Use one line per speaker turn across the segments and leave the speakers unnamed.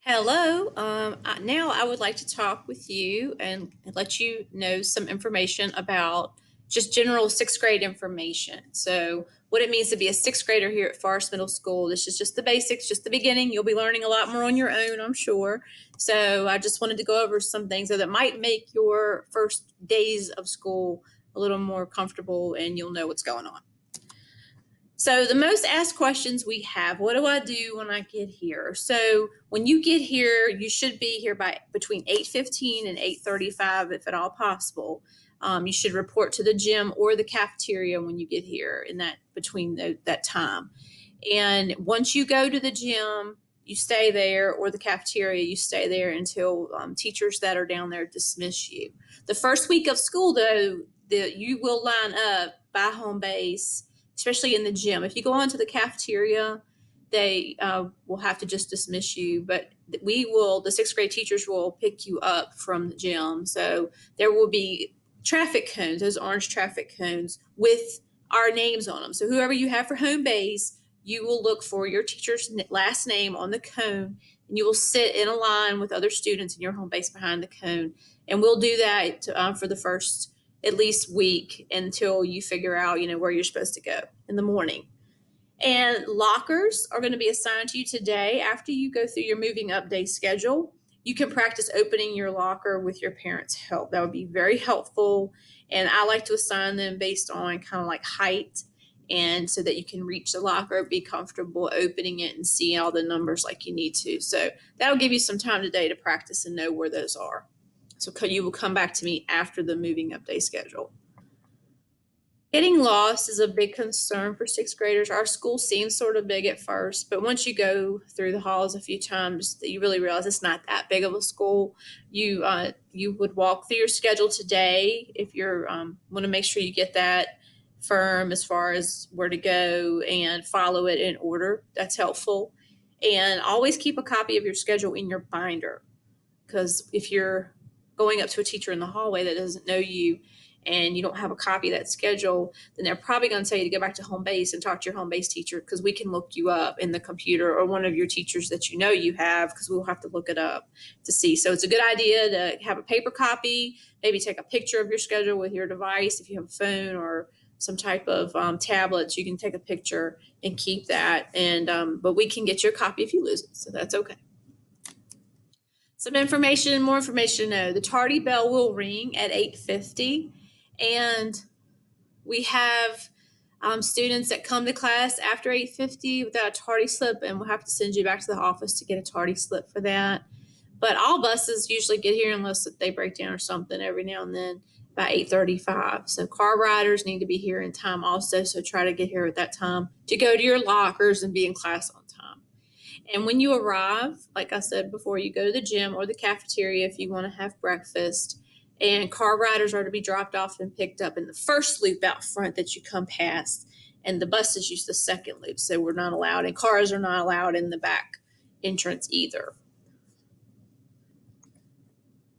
Hello. Now I would like to talk with you and let you know some information about just general sixth grade information. So, what it means to be a sixth grader here at Forest Middle School. This is just the basics, just the beginning. You'll be learning a lot more on your own, I'm sure. So, I just wanted to go over some things that might make your first days of school a little more comfortable and you'll know what's going on. So the most asked questions we have, what do I do when I get here? So when you get here, you should be here by between 8:15 and 8:35 if at all possible. You should report to the gym or the cafeteria when you get here in that time. And once you go to the gym, you stay there, or the cafeteria, you stay there until teachers that are down there dismiss you. The first week of school, though, you will line up by home base, especially in the gym. If you go on to the cafeteria, they will have to just dismiss you, but the sixth grade teachers will pick you up from the gym. So there will be traffic cones, those orange traffic cones with our names on them. So whoever you have for home base, you will look for your teacher's last name on the cone, and you will sit in a line with other students in your home base behind the cone. And we'll do that for the first at least week until you figure out, where you're supposed to go in the morning. And lockers are going to be assigned to you today after you go through your moving up day schedule. You can practice opening your locker with your parents' help. That would be very helpful. And I like to assign them based on kind of like height, and so that you can reach the locker, be comfortable opening it, and see all the numbers like you need to. So that'll give you some time today to practice and know where those are. So you will come back to me after the moving up day schedule. Getting lost is a big concern for sixth graders. Our school seems sort of big at first, but once you go through the halls a few times, you really realize it's not that big of a school. You would walk through your schedule today if you want to make sure you get that firm as far as where to go and follow it in order. That's helpful. And always keep a copy of your schedule in your binder, because if you're going up to a teacher in the hallway that doesn't know you and you don't have a copy of that schedule, then they're probably going to tell you to go back to home base and talk to your home base teacher, because we can look you up in the computer, or one of your teachers that you have, because we'll have to look it up to see. So it's a good idea to have a paper copy, maybe take a picture of your schedule with your device. If you have a phone or some type of tablet, you can take a picture and keep that. But we can get your copy if you lose it, so that's okay. Some information, more information to know. The tardy bell will ring at 8:50, and we have students that come to class after 8:50 without a tardy slip, and we'll have to send you back to the office to get a tardy slip for that. But all buses usually get here unless they break down or something every now and then by 8:35. So car riders need to be here in time also, so try to get here at that time to go to your lockers and be in class on time. And when you arrive, like I said before, you go to the gym or the cafeteria if you want to have breakfast. And car riders are to be dropped off and picked up in the first loop out front that you come past. And the buses use the second loop, so we're not allowed, and cars are not allowed in the back entrance either.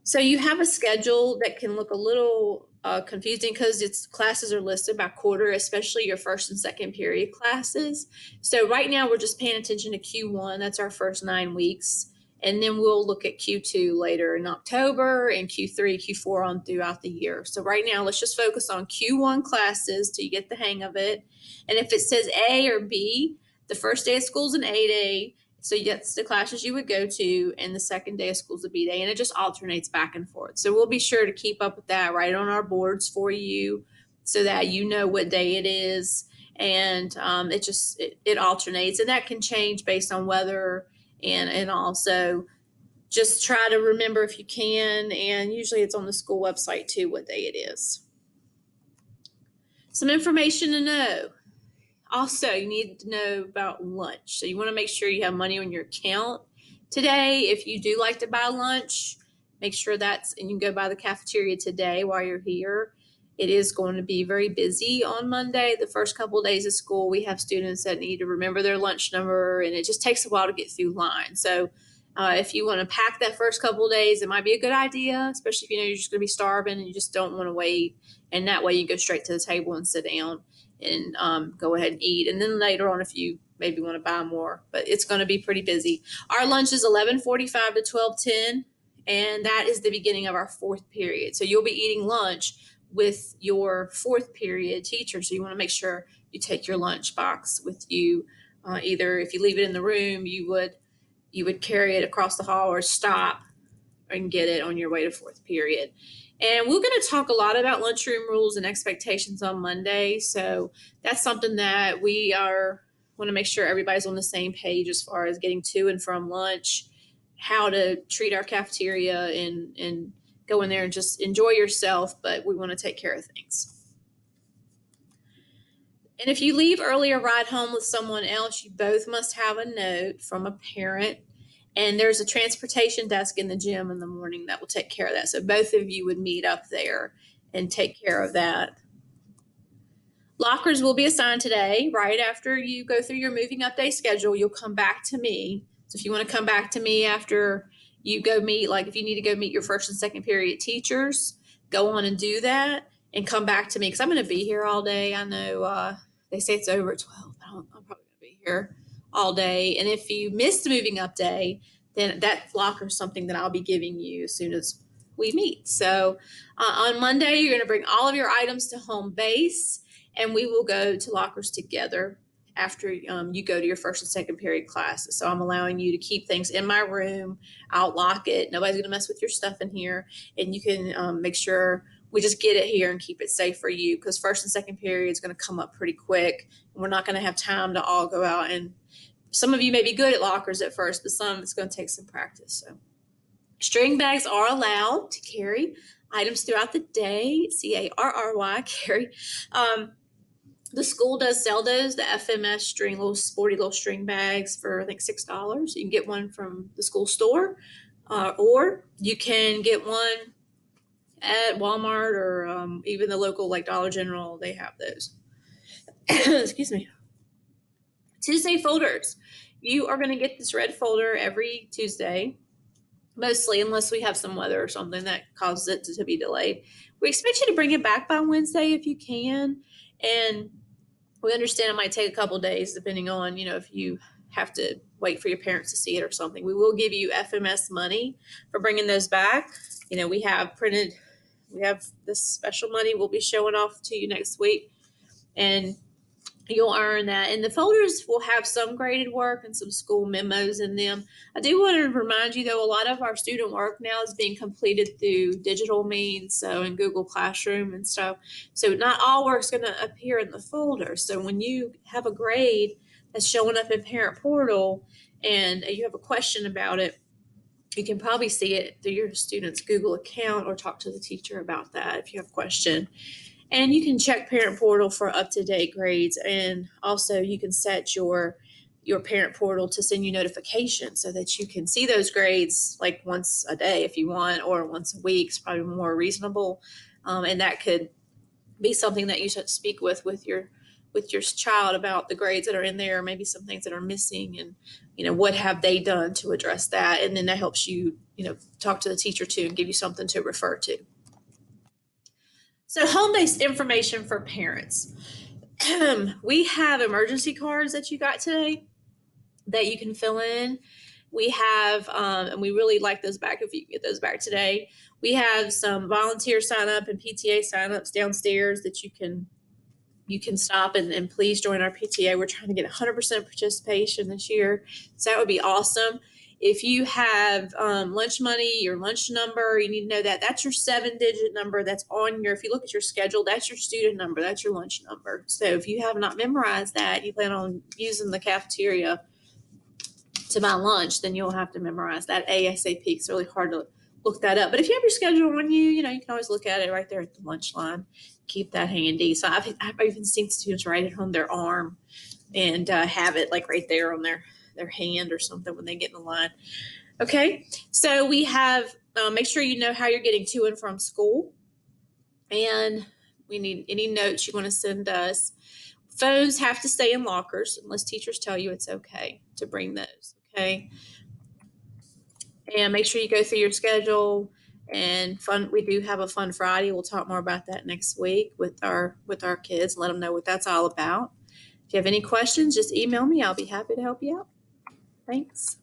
So you have a schedule that can look a little confusing because its classes are listed by quarter, especially your first and second period classes. So right now we're just paying attention to Q1. That's our first 9 weeks. And then we'll look at Q2 later in October, and Q3, Q4 on throughout the year. So right now let's just focus on Q1 classes till you get the hang of it. And if it says A or B, the first day of school is an A day. So that's the classes you would go to, and the second day of school is a B day, and it just alternates back and forth. So we'll be sure to keep up with that, right on our boards for you, so that you know what day it is. And it alternates, and that can change based on weather, and also just try to remember if you can. And usually it's on the school website too what day it is. Some information to know. Also, you need to know about lunch. So you want to make sure you have money on your account today. If you do like to buy lunch, make sure and you can go by the cafeteria today while you're here. It is going to be very busy on Monday. The first couple of days of school, we have students that need to remember their lunch number, and it just takes a while to get through line. So if you want to pack that first couple of days, it might be a good idea, especially if you know you're just going to be starving and you just don't want to wait. And that way you go straight to the table and sit down and go ahead and eat. And then later on, if you maybe want to buy more, but it's going to be pretty busy. Our lunch is 11:45 to 12:10, and that is the beginning of our fourth period. So you'll be eating lunch with your fourth period teacher. So you want to make sure you take your lunch box with you. Either if you leave it in the room, you would carry it across the hall or stop and get it on your way to fourth period. And we're going to talk a lot about lunchroom rules and expectations on Monday. So that's something that we want to make sure everybody's on the same page as far as getting to and from lunch, how to treat our cafeteria, and go in there and just enjoy yourself, but we want to take care of things. And if you leave early or ride home with someone else, you both must have a note from a parent. And there's a transportation desk in the gym in the morning that will take care of that. So both of you would meet up there and take care of that. Lockers will be assigned today. Right after you go through your moving up day schedule, you'll come back to me. So if you want to come back to me after you go meet, like if you need to go meet your first and second period teachers, go on and do that and come back to me because I'm going to be here all day. I know they say it's over at 12, but I'm probably going to be here all day. And if you miss the moving up day, then that locker is something that I'll be giving you as soon as we meet. So on Monday, you're going to bring all of your items to home base, and we will go to lockers together after you go to your first and second period classes. So I'm allowing you to keep things in my room. I'll lock it. Nobody's going to mess with your stuff in here, and you can make sure we just get it here and keep it safe for you because first and second period is going to come up pretty quick. And we're not going to have time to all go out, and some of you may be good at lockers at first, but some it's going to take some practice. So string bags are allowed to carry items throughout the day. CARRY, carry. The school does sell those, the FMS string, little sporty little string bags for I think $6. You can get one from the school store, or you can get one at Walmart or even the local like Dollar General. They have those. Excuse me. Tuesday folders. You are going to get this red folder every Tuesday, mostly unless we have some weather or something that causes it to be delayed. We expect you to bring it back by Wednesday if you can, and we understand it might take a couple days depending on, if you have to wait for your parents to see it or something. We will give you FMS money for bringing those back. We have this special money we'll be showing off to you next week, and you'll earn that. And the folders will have some graded work and some school memos in them. I do want to remind you, though, a lot of our student work now is being completed through digital means, so in Google Classroom and stuff. So not all work's going to appear in the folder. So when you have a grade that's showing up in Parent Portal and you have a question about it, you can probably see it through your student's Google account or talk to the teacher about that if you have a question. And you can check Parent Portal for up-to-date grades. And also you can set your Parent Portal to send you notifications so that you can see those grades like once a day if you want, or once a week. It's probably more reasonable. And that could be something that you should speak with your child about the grades that are in there, maybe some things that are missing, and what have they done to address that. And then that helps you talk to the teacher too and give you something to refer to. So home-based information for parents. We have emergency cards that you got today that you can fill in. We have, and we really like those back if you get those back today. We have some volunteer sign-up and PTA sign-ups downstairs that you can stop and please join our PTA. We're trying to get 100% participation this year, so that would be awesome. If you have lunch money, your lunch number, you need to know that. That's your 7-digit number that's on if you look at your schedule, that's your student number, that's your lunch number. So if you have not memorized that, you plan on using the cafeteria to buy lunch, then you'll have to memorize that ASAP. It's really hard to look that up. But if you have your schedule on you, you can always look at it right there at the lunch line. Keep that handy. So I've even seen students write it on their arm and have it like right there on their hand or something when they get in the line. Okay, so we have, make sure you know how you're getting to and from school. And we need any notes you want to send us. Phones have to stay in lockers unless teachers tell you it's okay to bring those, okay? And make sure you go through your schedule And fun, we do have a fun Friday. We'll talk more about that next week with our kids. Let them know what that's all about. If you have any questions, just email me. I'll be happy to help you out. Thanks.